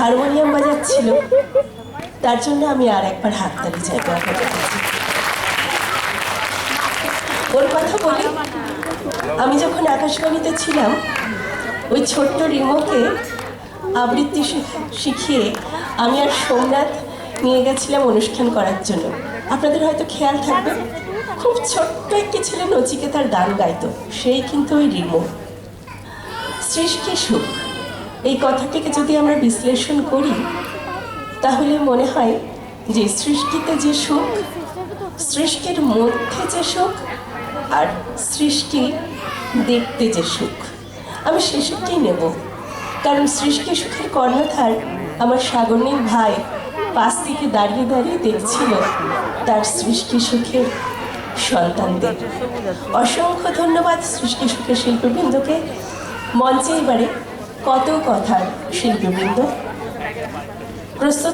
Harmonium বাজাচ্ছিল, তার জন্য আমি আর একবার হাততালি চাইবো আপনাদের কাছে। ওর কথা বলি, আমি যখন আকাশবাণীতে ছিলাম, ওই ছোট্ট রিমোকে আবৃত্তি শিখিয়ে আমি আর সোমনাথ নিয়ে গেছিলাম অনুষ্ঠান করার জন্য। আপনাদের হয়তো খেয়াল থাকবে, খুব ছোট্ট একটি ছেলে নচিকেতার গান গাইতো, সেই কিন্তু ওই রিমো। সৃষ্টি সুখ, এই কথাটিকে যদি আমরা বিশ্লেষণ করি তাহলে মনে হয় যে সৃষ্টিতে যে সুখ, সৃষ্টির মধ্যে যে সুখ, আর সৃষ্টি দেখতে যে সুখ, আমি সেসবটাই নেব। কারণ সৃষ্টি সুখের কর্ণধার আমার সাগরনীল ভাই পাশ থেকে দাঁড়িয়ে দাঁড়িয়ে দেখছিল তার সৃষ্টি সুখের সন্তানদের। অসংখ্য ধন্যবাদ সৃষ্টি সুখের শিল্পবৃন্দকে। মঞ্চে এবারে কত কথার শিল্পবৃন্দ প্রস্তুত।